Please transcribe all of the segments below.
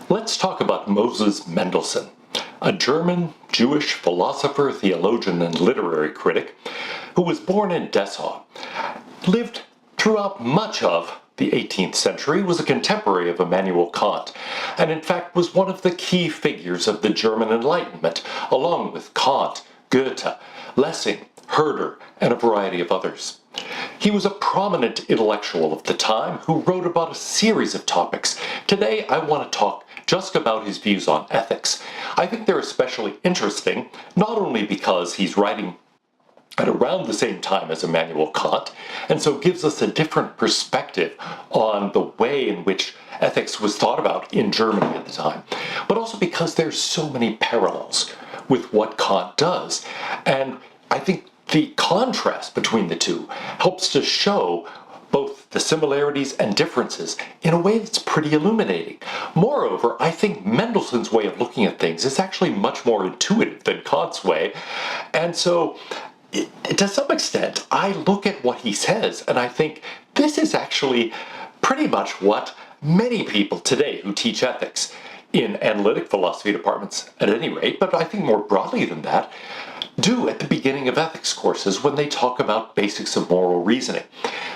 Let's talk about Moses Mendelssohn, a German Jewish philosopher, theologian, and literary critic who was born in Dessau, lived throughout much of the 18th century, was a contemporary of Immanuel Kant, and in fact was one of the key figures of the German Enlightenment, along with Kant, Goethe, Lessing, Herder, and a variety of others. He was a prominent intellectual of the time who wrote about a series of topics. Today I want to talk just about his views on ethics. I think they're especially interesting, not only because he's writing at around the same time as Immanuel Kant, and so gives us a different perspective on the way in which ethics was thought about in Germany at the time, but also because there's so many parallels with what Kant does. And I think the contrast between the two helps to show both the similarities and differences in a way that's pretty illuminating. Moreover, I think Mendelssohn's way of looking at things is actually much more intuitive than Kant's way, and so to some extent, I look at what he says and I think this is actually pretty much what many people today who teach ethics in analytic philosophy departments, at any rate, but I think more broadly than that, do at the beginning of ethics courses when they talk about basics of moral reasoning.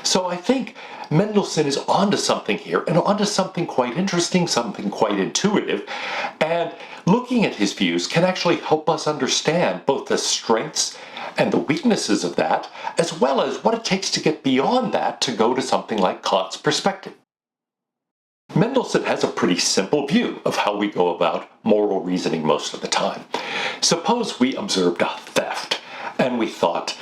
So I think Mendelssohn is onto something here, and onto something quite interesting, something quite intuitive, and looking at his views can actually help us understand both the strengths and the weaknesses of that, as well as what it takes to get beyond that to go to something like Kant's perspective. Mendelssohn has a pretty simple view of how we go about moral reasoning most of the time. Suppose we observed a theft, and we thought,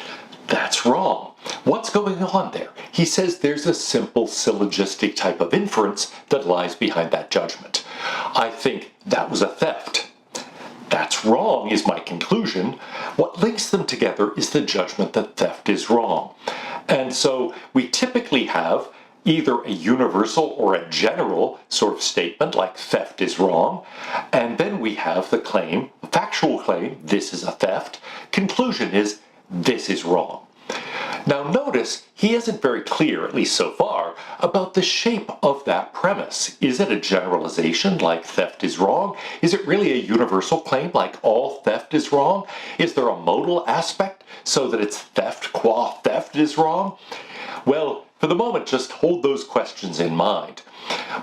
that's wrong. What's going on there? He says there's a simple syllogistic type of inference that lies behind that judgment. I think that was a theft. That's wrong is my conclusion. What links them together is the judgment that theft is wrong. And so we typically have either a universal or a general sort of statement like theft is wrong, and then we have the claim, the factual claim, this is a theft. Conclusion is this is wrong. Now notice he isn't very clear, at least so far, about the shape of that premise. Is it a generalization like theft is wrong? Is it really a universal claim like all theft is wrong? Is there a modal aspect so that it's theft qua theft is wrong? Well, for the moment, just hold those questions in mind.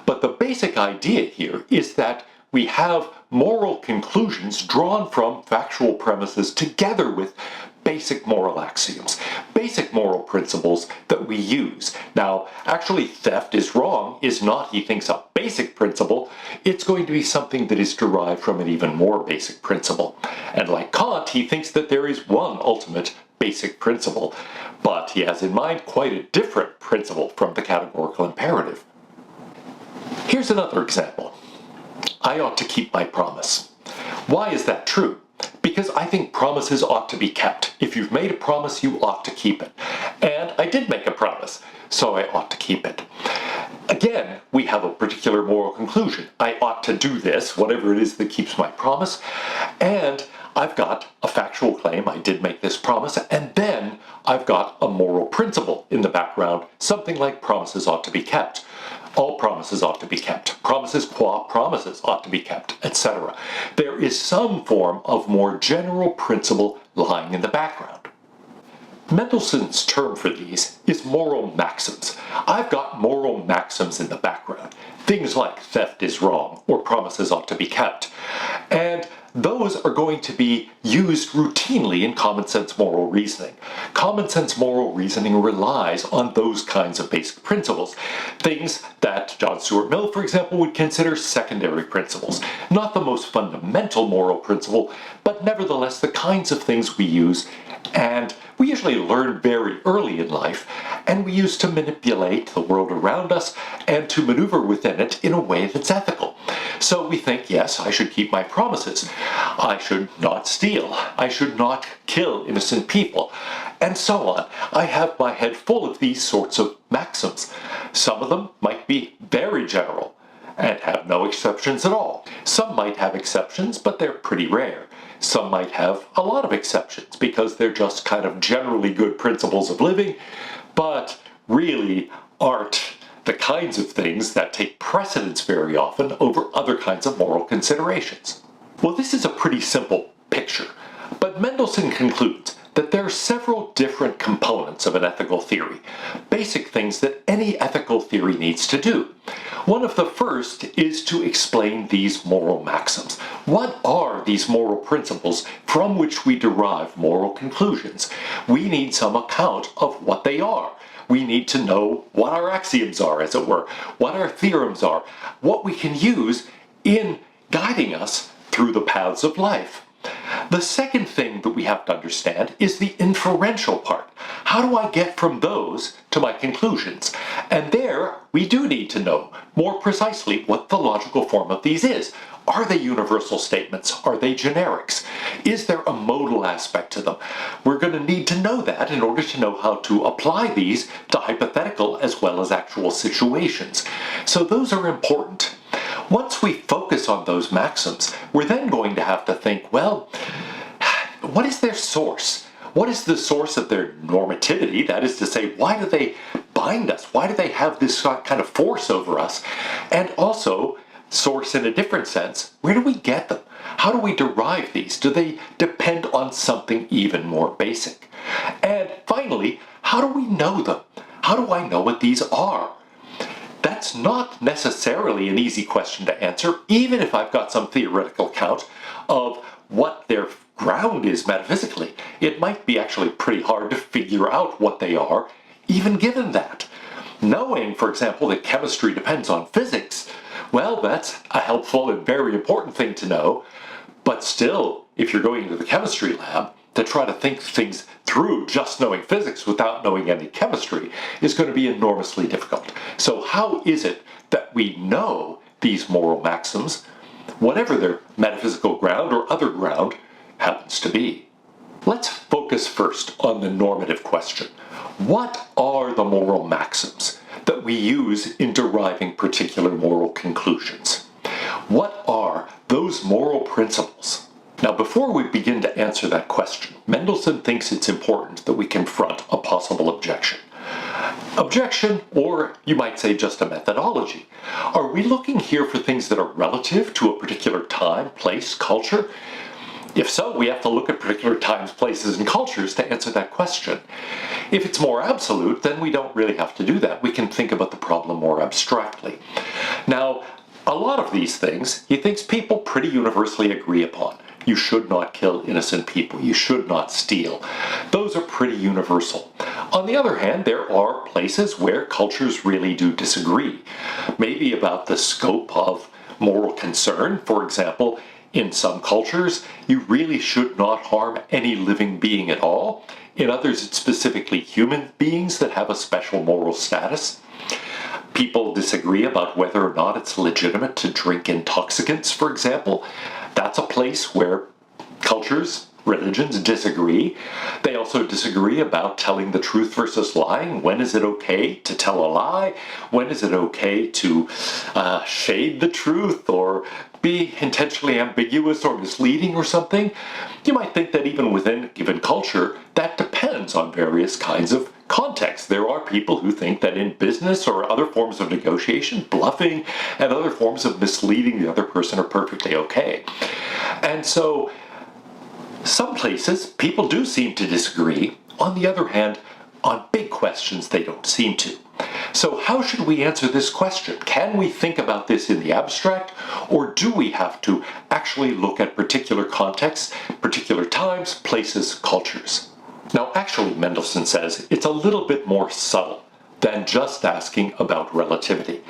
But the basic idea here is that we have moral conclusions drawn from factual premises together with basic moral axioms, basic moral principles that we use. Now, actually, theft is wrong is not, he thinks, a basic principle. It's going to be something that is derived from an even more basic principle. And like Kant, he thinks that there is one ultimate basic principle, but he has in mind quite a different principle from the categorical imperative. Here's another example. I ought to keep my promise. Why is that true? Because I think promises ought to be kept. If you've made a promise, you ought to keep it. And I did make a promise, so I ought to keep it. Again, we have a particular moral conclusion. I ought to do this, whatever it is that keeps my promise, and I've got a factual claim, I did make this promise, and then I've got a moral principle in the background, something like promises ought to be kept. All promises ought to be kept. Promises qua promises ought to be kept, etc. There is some form of more general principle lying in the background. Mendelssohn's term for these is moral maxims. I've got moral maxims in the background. Things like theft is wrong, or promises ought to be kept. And those are going to be used routinely in common sense moral reasoning. Common sense moral reasoning relies on those kinds of basic principles. Things that John Stuart Mill, for example, would consider secondary principles. Not the most fundamental moral principle, but nevertheless the kinds of things we use, and we usually learn very early in life, and we use to manipulate the world around us and to maneuver within it in a way that's ethical. So we think, yes, I should keep my promises. I should not steal. I should not kill innocent people. And so on. I have my head full of these sorts of maxims. Some of them might be very general and have no exceptions at all. Some might have exceptions, but they're pretty rare. Some might have a lot of exceptions because they're just kind of generally good principles of living, but really aren't the kinds of things that take precedence very often over other kinds of moral considerations. Well, this is a pretty simple picture, but Mendelssohn concludes that there are several different components of an ethical theory, basic things that any ethical theory needs to do. One of the first is to explain these moral maxims. What are these moral principles from which we derive moral conclusions? We need some account of what they are. We need to know what our axioms are, as it were, what our theorems are, what we can use in guiding us through the paths of life. The second thing that we have to understand is the inferential part. How do I get from those to my conclusions? And there, we do need to know more precisely what the logical form of these is. Are they universal statements? Are they generics? Is there a modal aspect to them? We're going to need to know that in order to know how to apply these to hypothetical as well as actual situations. So those are important. Once we focus on those maxims, we're then going to have to think, well, what is their source? What is the source of their normativity? That is to say, why do they bind us? Why do they have this kind of force over us? And also, source in a different sense, where do we get them? How do we derive these? Do they depend on something even more basic? And finally, how do we know them? How do I know what these are? That's not necessarily an easy question to answer, even if I've got some theoretical account of what their ground is metaphysically. It might be actually pretty hard to figure out what they are, even given that. Knowing, for example, that chemistry depends on physics, well, that's a helpful and very important thing to know, but still, if you're going into the chemistry lab, to try to think things through just knowing physics without knowing any chemistry is going to be enormously difficult. So how is it that we know these moral maxims, whatever their metaphysical ground or other ground happens to be? Let's focus first on the normative question. What are the moral maxims that we use in deriving particular moral conclusions? What are those moral principles? Now, before we begin to answer that question, Mendelssohn thinks it's important that we confront a possible objection. Objection, or you might say just a methodology. Are we looking here for things that are relative to a particular time, place, culture? If so, we have to look at particular times, places, and cultures to answer that question. If it's more absolute, then we don't really have to do that. We can think about the problem more abstractly. Now, a lot of these things, he thinks people pretty universally agree upon. You should not kill innocent people. You should not steal. Those are pretty universal. On the other hand, there are places where cultures really do disagree. Maybe about the scope of moral concern. For example, in some cultures, you really should not harm any living being at all. In others, it's specifically human beings that have a special moral status. People disagree about whether or not it's legitimate to drink intoxicants, for example. That's a place where cultures, religions disagree. They also disagree about telling the truth versus lying. When is it okay to tell a lie? When is it okay to shade the truth or be intentionally ambiguous or misleading or something? You might think that even within a given culture, that depends on various kinds of context. There are people who think that in business or other forms of negotiation, bluffing and other forms of misleading the other person are perfectly okay. And so, some places, people do seem to disagree. On the other hand, on big questions, they don't seem to. So how should we answer this question? Can we think about this in the abstract, or do we have to actually look at particular contexts, particular times, places, cultures? Now, actually, Mendelssohn says it's a little bit more subtle than just asking about relativity,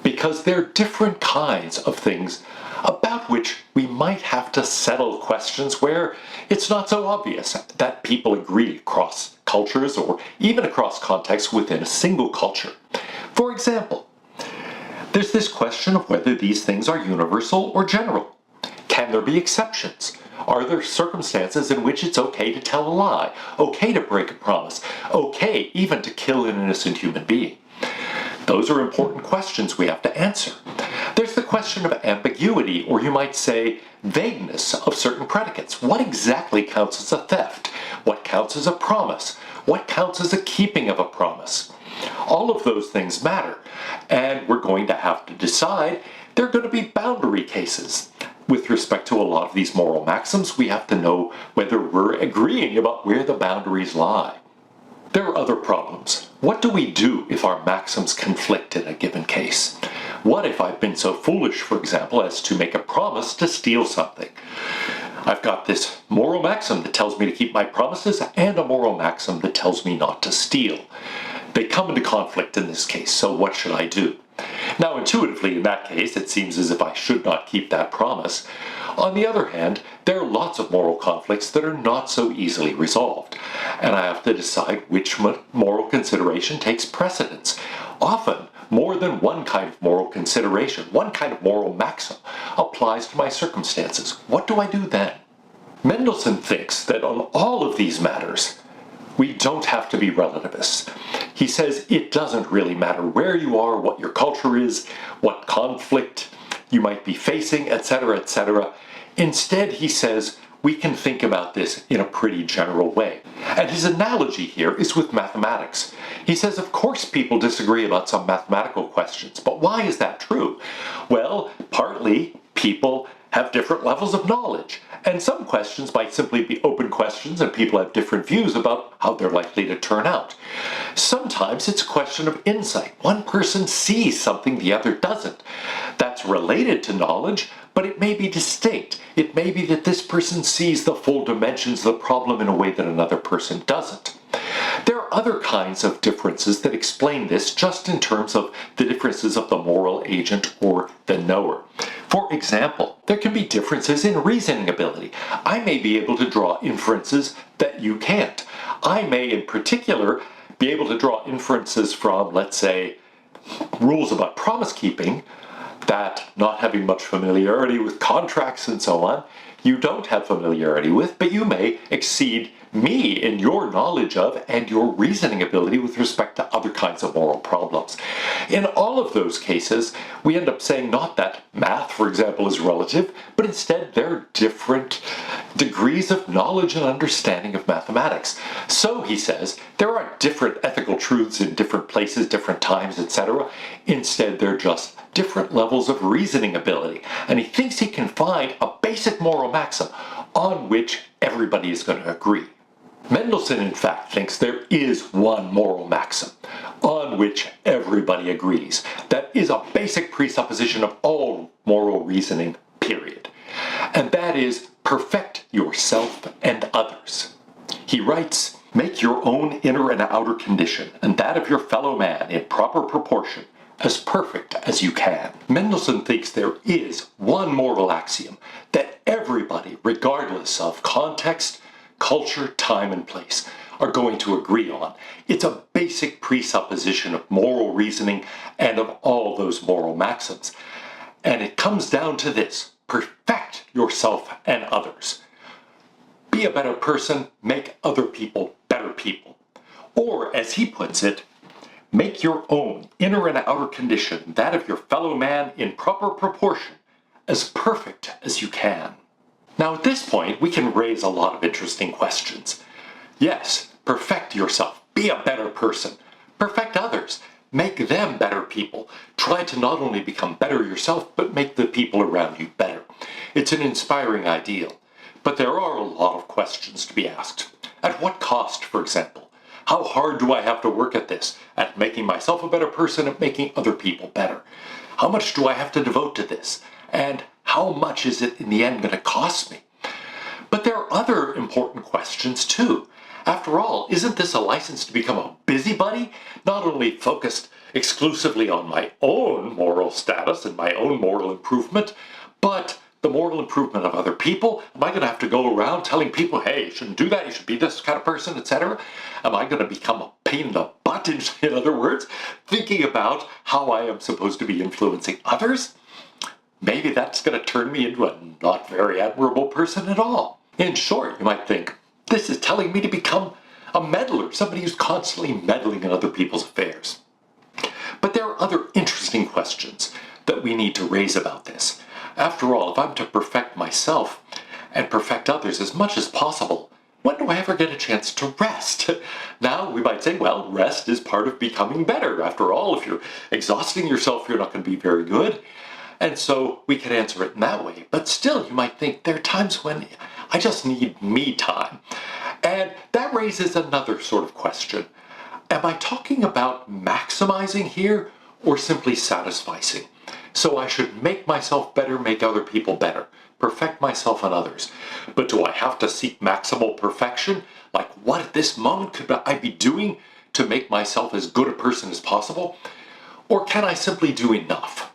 because there are different kinds of things about which we might have to settle questions where it's not so obvious that people agree across cultures or even across contexts within a single culture. For example, there's this question of whether these things are universal or general. Can there be exceptions? Are there circumstances in which it's okay to tell a lie, okay to break a promise, okay even to kill an innocent human being? Those are important questions we have to answer. There's the question of ambiguity, or you might say vagueness of certain predicates. What exactly counts as a theft? What counts as a promise? What counts as a keeping of a promise? All of those things matter. And we're going to have to decide there are going to be boundary cases. With respect to a lot of these moral maxims, we have to know whether we're agreeing about where the boundaries lie. There are other problems. What do we do if our maxims conflict in a given case? What if I've been so foolish, for example, as to make a promise to steal something? I've got this moral maxim that tells me to keep my promises and a moral maxim that tells me not to steal. They come into conflict in this case, so what should I do? Now, intuitively, in that case, it seems as if I should not keep that promise. On the other hand, there are lots of moral conflicts that are not so easily resolved, and I have to decide which moral consideration takes precedence. Often, more than one kind of moral consideration, one kind of moral maxim, applies to my circumstances. What do I do then? Mendelssohn thinks that on all of these matters, we don't have to be relativists. He says it doesn't really matter where you are, what your culture is, what conflict you might be facing, etc., etc. Instead, he says, we can think about this in a pretty general way. And his analogy here is with mathematics. He says, of course people disagree about some mathematical questions, but why is that true? Well, partly people have different levels of knowledge, and some questions might simply be open questions and people have different views about how they're likely to turn out. Sometimes it's a question of insight. One person sees something the other doesn't. That's related to knowledge, but it may be distinct. It may be that this person sees the full dimensions of the problem in a way that another person doesn't. There are other kinds of differences that explain this just in terms of the differences of the moral agent or the knower. For example, there can be differences in reasoning ability. I may be able to draw inferences that you can't. I may, in particular, be able to draw inferences from, let's say, rules about promise keeping that, not having much familiarity with contracts and so on, you don't have familiarity with, but you may exceed me in your knowledge of and your reasoning ability with respect to other kinds of moral problems. In all of those cases, we end up saying not that math, for example, is relative, but instead there are different degrees of knowledge and understanding of mathematics. So, he says, there are different ethical truths in different places, different times, etc. Instead, they're just different levels of reasoning ability. And he thinks he can find a basic moral maxim on which everybody is going to agree. Mendelssohn, in fact, thinks there is one moral maxim on which everybody agrees. That is a basic presupposition of all moral reasoning, period. And that is, perfect yourself and others. He writes, make your own inner and outer condition, and that of your fellow man in proper proportion, as perfect as you can. Mendelssohn thinks there is one moral axiom that everybody, regardless of context, culture, time, and place, are going to agree on. It's a basic presupposition of moral reasoning and of all those moral maxims. And it comes down to this: perfect yourself and others. Be a better person, make other people better people. Or, as he puts it, make your own inner and outer condition, that of your fellow man, in proper proportion, as perfect as you can. Now, at this point, we can raise a lot of interesting questions. Yes, perfect yourself. Be a better person. Perfect others. Make them better people. Try to not only become better yourself, but make the people around you better. It's an inspiring ideal. But there are a lot of questions to be asked. At what cost, for example? How hard do I have to work at this? At making myself a better person, at making other people better? How much do I have to devote to this? And how much is it in the end going to cost me? But there are other important questions too. After all, isn't this a license to become a busybody? Not only focused exclusively on my own moral status and my own moral improvement, but the moral improvement of other people? Am I going to have to go around telling people, hey, you shouldn't do that, you should be this kind of person, etc.? Am I going to become a pain in the butt, in other words, thinking about how I am supposed to be influencing others? Maybe that's going to turn me into a not very admirable person at all. In short, you might think, this is telling me to become a meddler, somebody who's constantly meddling in other people's affairs. But there are other interesting questions that we need to raise about this. After all, if I'm to perfect myself and perfect others as much as possible, when do I ever get a chance to rest? Now, we might say, well, rest is part of becoming better. After all, if you're exhausting yourself, you're not going to be very good. And so we can answer it in that way. But still, you might think there are times when I just need me time. And that raises another sort of question. Am I talking about maximizing here or simply satisficing? So I should make myself better, make other people better, perfect myself and others. But do I have to seek maximal perfection? Like, what at this moment could I be doing to make myself as good a person as possible? Or can I simply do enough?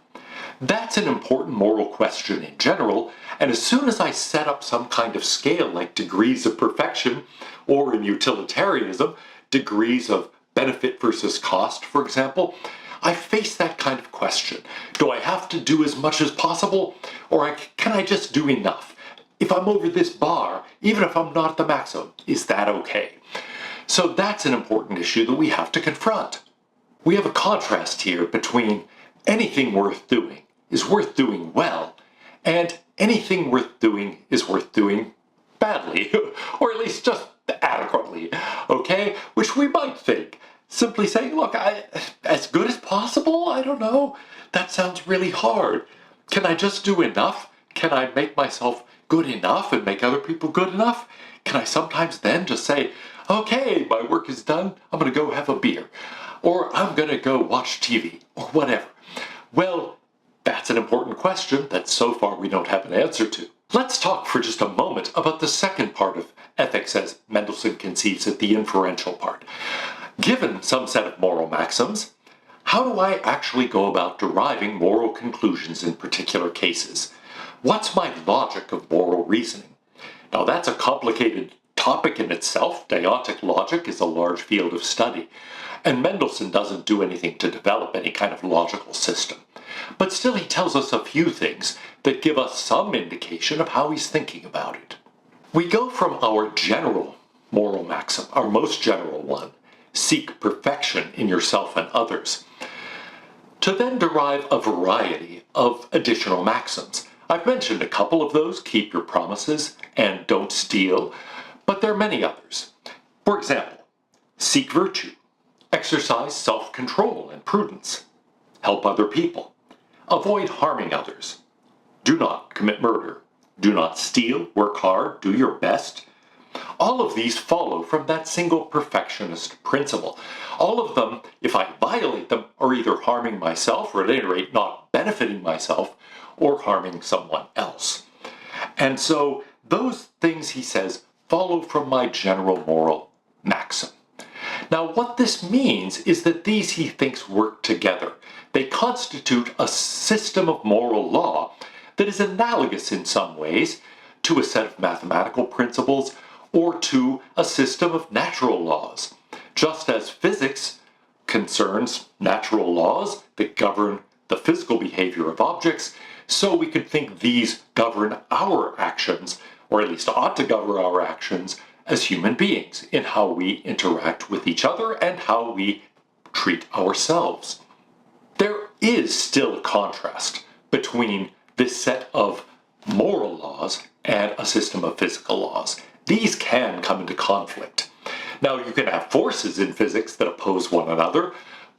That's an important moral question in general, and as soon as I set up some kind of scale like degrees of perfection, or in utilitarianism, degrees of benefit versus cost, for example, I face that kind of question. Do I have to do as much as possible, or can I just do enough? If I'm over this bar, even if I'm not at the maximum, is that okay? So that's an important issue that we have to confront. We have a contrast here between anything worth doing is worth doing well, and anything worth doing is worth doing badly, or at least just adequately, okay? Which we might think, simply saying, look, as good as possible? I don't know. That sounds really hard. Can I just do enough? Can I make myself good enough and make other people good enough? Can I sometimes then just say, okay, my work is done, I'm going to go have a beer, or I'm going to go watch TV, or whatever? Well, that's an important question that so far we don't have an answer to. Let's talk for just a moment about the second part of ethics as Mendelssohn conceives it, the inferential part. Given some set of moral maxims, how do I actually go about deriving moral conclusions in particular cases? What's my logic of moral reasoning? Now, that's a complicated topic in itself. Deontic logic is a large field of study, and Mendelssohn doesn't do anything to develop any kind of logical system. But still, he tells us a few things that give us some indication of how he's thinking about it. We go from our general moral maxim, our most general one, seek perfection in yourself and others, to then derive a variety of additional maxims. I've mentioned a couple of those, keep your promises and don't steal, but there are many others. For example, seek virtue, exercise self-control and prudence, help other people, avoid harming others, do not commit murder, do not steal, work hard, do your best. All of these follow from that single perfectionist principle. All of them, if I violate them, are either harming myself, or at any rate not benefiting myself, or harming someone else. And so those things, he says, follow from my general moral maxim. Now, what this means is that these, he thinks, work together. They constitute a system of moral law that is analogous in some ways to a set of mathematical principles or to a system of natural laws. Just as physics concerns natural laws that govern the physical behavior of objects, so we could think these govern our actions, or at least ought to govern our actions as human beings in how we interact with each other and how we treat ourselves. There is still a contrast between this set of moral laws and a system of physical laws. These can come into conflict. Now, you can have forces in physics that oppose one another,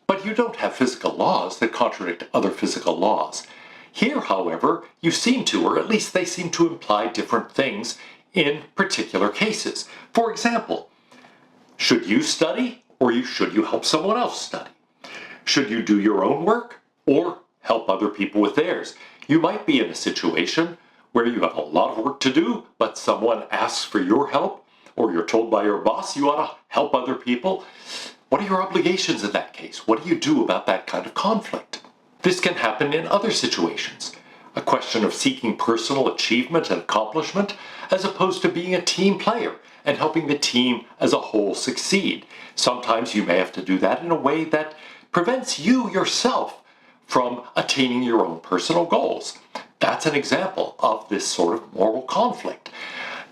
but you don't have physical laws that contradict other physical laws. Here, however, you seem to, or at least they seem to imply different things in particular cases. For example, should you study or should you help someone else study? Should you do your own work or help other people with theirs? You might be in a situation where you have a lot of work to do, but someone asks for your help, or you're told by your boss you ought to help other people. What are your obligations in that case? What do you do about that kind of conflict? This can happen in other situations. A question of seeking personal achievement and accomplishment as opposed to being a team player and helping the team as a whole succeed. Sometimes you may have to do that in a way that prevents you yourself from attaining your own personal goals. That's an example of this sort of moral conflict.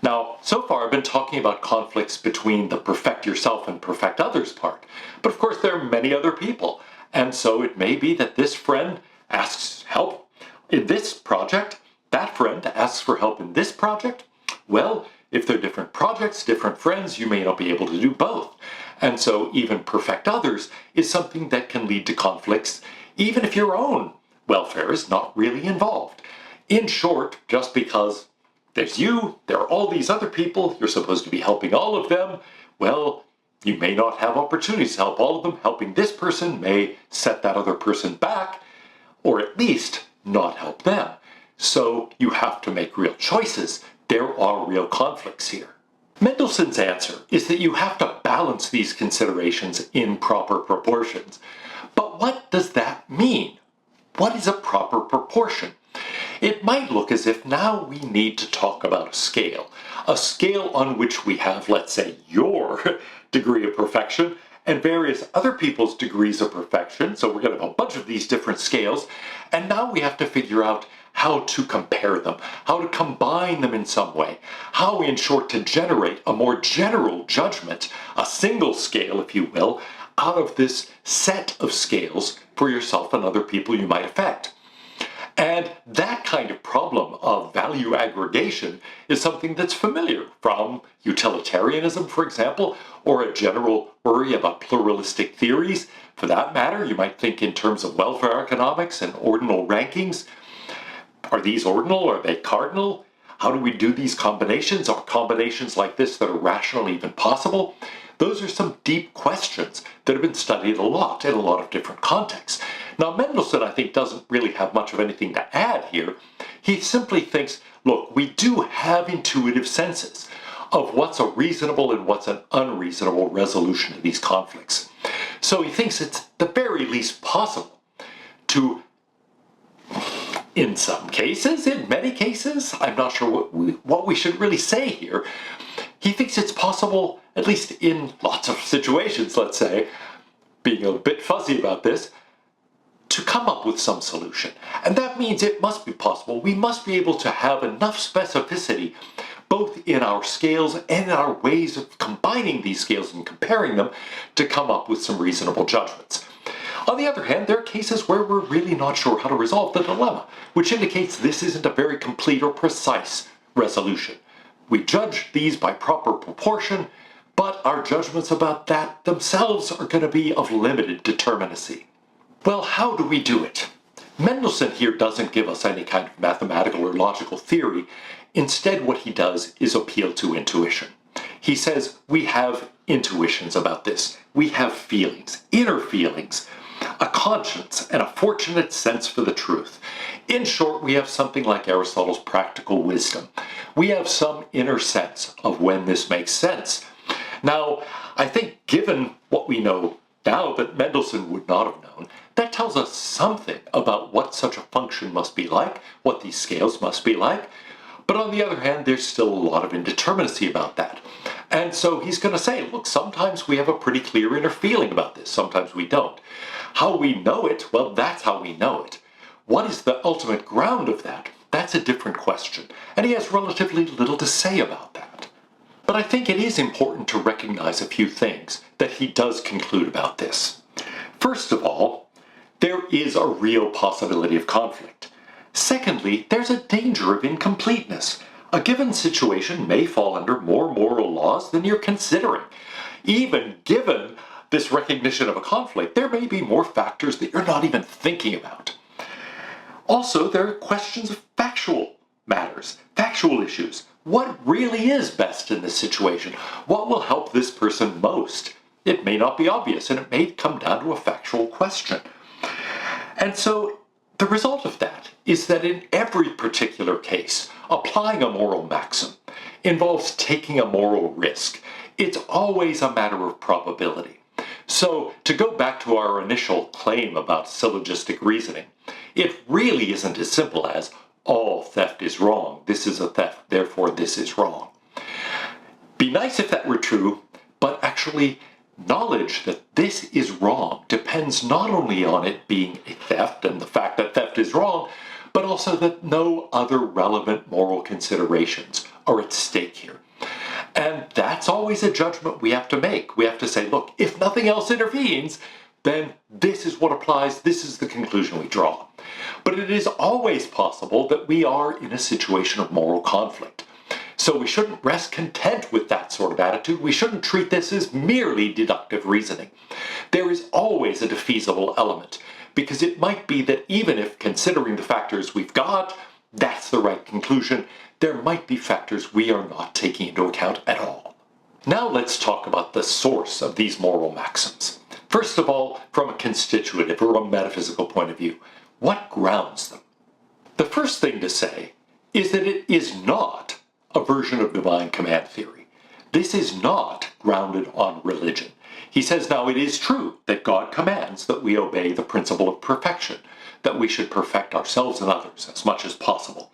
Now, so far I've been talking about conflicts between the perfect yourself and perfect others part. But of course there are many other people. And so it may be that this friend asks help in this project, that friend asks for help in this project. Well, If they're different projects, different friends, you may not be able to do both. And so even perfect others is something that can lead to conflicts, even if your own welfare is not really involved. In short, just because there's you, there are all these other people, you're supposed to be helping all of them, well, you may not have opportunities to help all of them. Helping this person may set that other person back, or at least not help them. So you have to make real choices. There are real conflicts here. Mendelssohn's answer is that you have to balance these considerations in proper proportions. But what does that mean? What is a proper proportion? It might look as if now we need to talk about a scale on which we have, let's say, your degree of perfection and various other people's degrees of perfection. So we're going to have a bunch of these different scales, and now we have to figure out how to compare them, how to combine them in some way, how, in short, to generate a more general judgment, a single scale, if you will, out of this set of scales for yourself and other people you might affect. And that kind of problem of value aggregation is something that's familiar from utilitarianism, for example, or a general worry about pluralistic theories. For that matter, you might think in terms of welfare economics and ordinal rankings. Are these ordinal? Are they cardinal? How do we do these combinations? Are combinations like this that are rational even possible? Those are some deep questions that have been studied a lot in a lot of different contexts. Now, Mendelssohn, I think, doesn't really have much of anything to add here. He simply thinks, look, we do have intuitive senses of what's a reasonable and what's an unreasonable resolution to these conflicts. So he thinks it's the very least possible to, in some cases, in many cases, I'm not sure what we should really say here, he thinks it's possible, at least in lots of situations, let's say, being a bit fuzzy about this, to come up with some solution. And that means it must be possible. We must be able to have enough specificity, both in our scales and in our ways of combining these scales and comparing them, to come up with some reasonable judgments. On the other hand, there are cases where we're really not sure how to resolve the dilemma, which indicates this isn't a very complete or precise resolution. We judge these by proper proportion, but our judgments about that themselves are going to be of limited determinacy. Well, how do we do it? Mendelssohn here doesn't give us any kind of mathematical or logical theory. Instead, what he does is appeal to intuition. He says we have intuitions about this. We have feelings, inner feelings, a conscience, and a fortunate sense for the truth. In short, we have something like Aristotle's practical wisdom. We have some inner sense of when this makes sense. Now, I think given what we know now that Mendelssohn would not have known, that tells us something about what such a function must be like, what these scales must be like. But on the other hand, there's still a lot of indeterminacy about that. And so he's going to say, look, sometimes we have a pretty clear inner feeling about this, sometimes we don't. How we know it, well, that's how we know it. What is the ultimate ground of that? That's a different question, and he has relatively little to say about that. But I think it is important to recognize a few things that he does conclude about this. First of all, there is a real possibility of conflict. Secondly, there's a danger of incompleteness. A given situation may fall under more moral laws than you're considering. Even given this recognition of a conflict, there may be more factors that you're not even thinking about. Also, there are questions of factual matters, factual issues. What really is best in this situation? What will help this person most? It may not be obvious, and it may come down to a factual question. And so the result of that is that in every particular case, applying a moral maxim involves taking a moral risk. It's always a matter of probability. So to go back to our initial claim about syllogistic reasoning, it really isn't as simple as all theft is wrong. This is a theft, therefore this is wrong. Be nice if that were true, but actually knowledge that this is wrong depends not only on it being a theft and the fact that theft is wrong, but also that no other relevant moral considerations are at stake here. And that's always a judgment we have to make. We have to say, look, if nothing else intervenes, then this is what applies, this is the conclusion we draw. But it is always possible that we are in a situation of moral conflict. So we shouldn't rest content with that sort of attitude. We shouldn't treat this as merely deductive reasoning. There is always a defeasible element, because it might be that even if, considering the factors we've got, that's the right conclusion, there might be factors we are not taking into account at all. Now let's talk about the source of these moral maxims. First of all, from a constitutive or a metaphysical point of view, what grounds them? The first thing to say is that it is not a version of divine command theory. This is not grounded on religion. He says, now it is true that God commands that we obey the principle of perfection, that we should perfect ourselves and others as much as possible.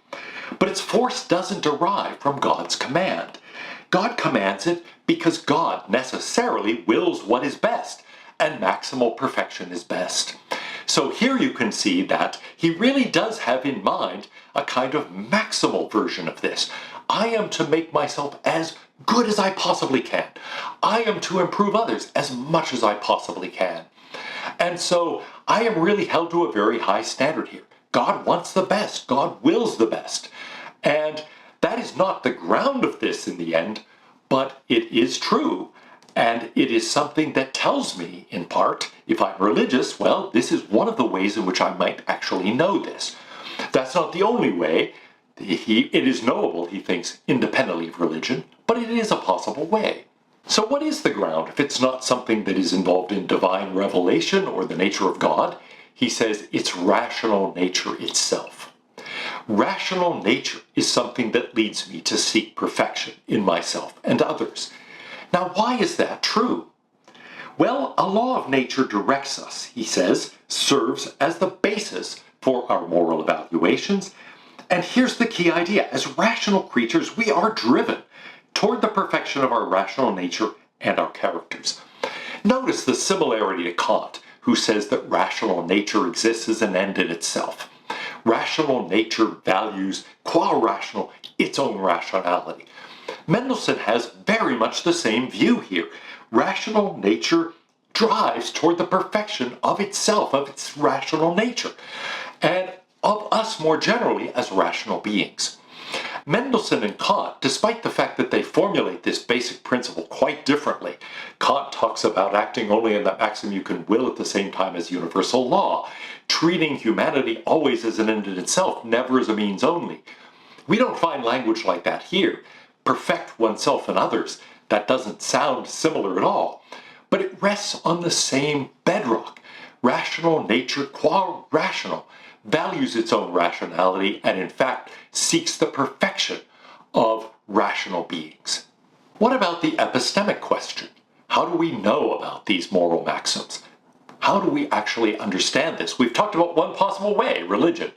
But its force doesn't derive from God's command. God commands it because God necessarily wills what is best, and maximal perfection is best. So here you can see that he really does have in mind a kind of maximal version of this. I am to make myself as good as I possibly can. I am to improve others as much as I possibly can. And so I am really held to a very high standard here. God wants the best. God wills the best. And that is not the ground of this in the end, but it is true. And it is something that tells me, in part, if I'm religious, well, this is one of the ways in which I might actually know this. That's not the only way. It is knowable, he thinks, independently of religion, but it is a possible way. So what is the ground if it's not something that is involved in divine revelation or the nature of God? He says it's rational nature itself. Rational nature is something that leads me to seek perfection in myself and others. Now, why is that true? Well, a law of nature directs us, he says, serves as the basis for our moral evaluations. And here's the key idea. As rational creatures, we are driven toward the perfection of our rational nature and our characters. Notice the similarity to Kant, who says that rational nature exists as an end in itself. Rational nature values, qua rational, its own rationality. Mendelssohn has very much the same view here. Rational nature drives toward the perfection of itself, of its rational nature, and of us more generally as rational beings. Mendelssohn and Kant, despite the fact that they formulate this basic principle quite differently, Kant talks about acting only in that maxim you can will at the same time as universal law, treating humanity always as an end in itself, never as a means only. We don't find language like that here. Perfect oneself and others, that doesn't sound similar at all. But it rests on the same bedrock. Rational nature, qua rational, values its own rationality and in fact seeks the perfection of rational beings. What about the epistemic question? How do we know about these moral maxims? How do we actually understand this? We've talked about one possible way, religion.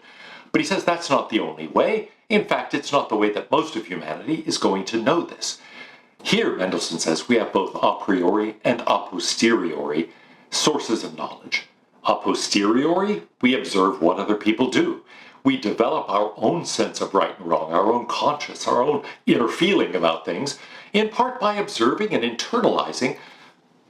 But he says that's not the only way. In fact, it's not the way that most of humanity is going to know this. Here, Mendelssohn says, we have both a priori and a posteriori sources of knowledge. A posteriori, we observe what other people do. We develop our own sense of right and wrong, our own conscience, our own inner feeling about things, in part by observing and internalizing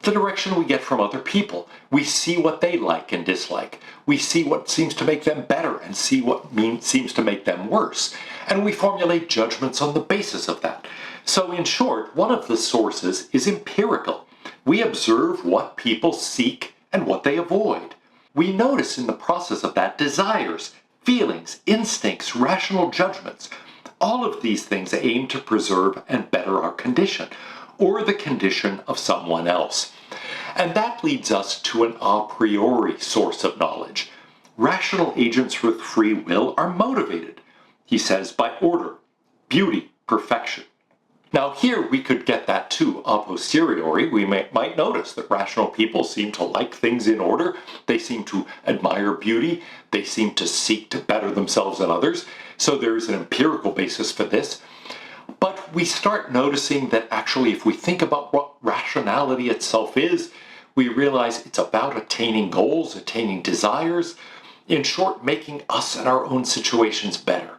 the direction we get from other people. We see what they like and dislike. We see what seems to make them better and see what seems to make them worse. And we formulate judgments on the basis of that. So in short, one of the sources is empirical. We observe what people seek and what they avoid. We notice in the process of that desires, feelings, instincts, rational judgments. All of these things aim to preserve and better our condition, or the condition of someone else. And that leads us to an a priori source of knowledge. Rational agents with free will are motivated, he says, by order, beauty, perfection. Now here we could get that too a posteriori. We might notice that rational people seem to like things in order. They seem to admire beauty. They seem to seek to better themselves and others. So there is an empirical basis for this. But we start noticing that actually if we think about what rationality itself is, we realize it's about attaining goals, attaining desires, in short, making us and our own situations better.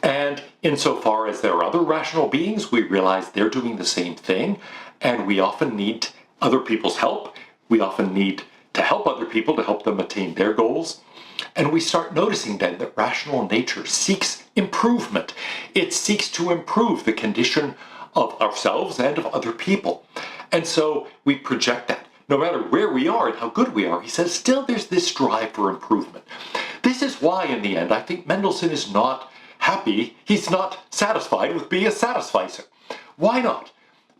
And insofar as there are other rational beings, we realize they're doing the same thing, and we often need other people's help. We often need to help other people to help them attain their goals. And we start noticing then that rational nature seeks improvement. It seeks to improve the condition of ourselves and of other people. And so we project that. No matter where we are and how good we are, he says, still there's this drive for improvement. This is why, in the end, I think Mendelssohn is not happy. He's not satisfied with being a satisficer. Why not?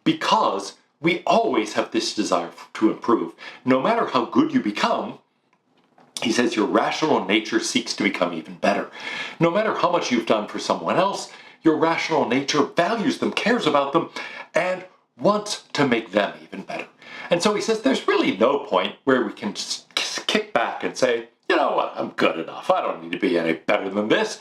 Because we always have this desire to improve. No matter how good you become, he says your rational nature seeks to become even better. No matter how much you've done for someone else, your rational nature values them, cares about them, and wants to make them even better. And so he says there's really no point where we can just kick back and say, you know what, I'm good enough. I don't need to be any better than this.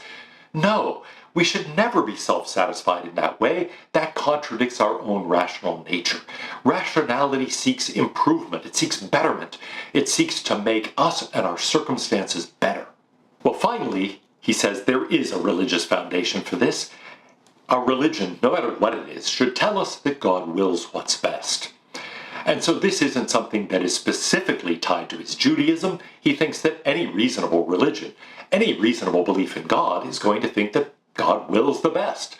No, we should never be self-satisfied in that way. That contradicts our own rational nature. Rationality seeks improvement. It seeks betterment. It seeks to make us and our circumstances better. Well, finally, he says there is a religious foundation for this. Our religion, no matter what it is, should tell us that God wills what's best. And so this isn't something that is specifically tied to his Judaism. He thinks that any reasonable religion, any reasonable belief in God is going to think that God wills the best.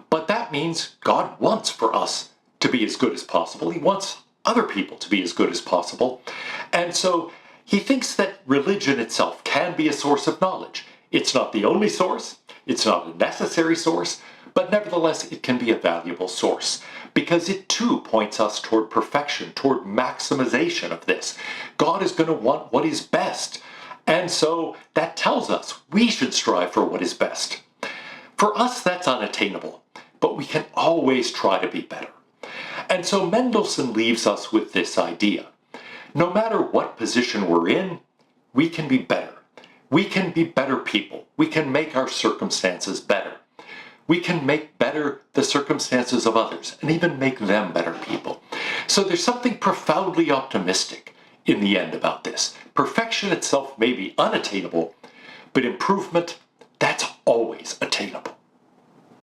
But that means God wants for us to be as good as possible. He wants other people to be as good as possible. And so he thinks that religion itself can be a source of knowledge. It's not the only source. It's not a necessary source. But nevertheless, it can be a valuable source because it too points us toward perfection, toward maximization of this. God is going to want what is best. And so that tells us we should strive for what is best. For us, that's unattainable, but we can always try to be better. And so Mendelssohn leaves us with this idea. No matter what position we're in, we can be better. We can be better people. We can make our circumstances better. We can make better the circumstances of others and even make them better people. So there's something profoundly optimistic in the end about this. Perfection itself may be unattainable, but improvement, that's always attainable.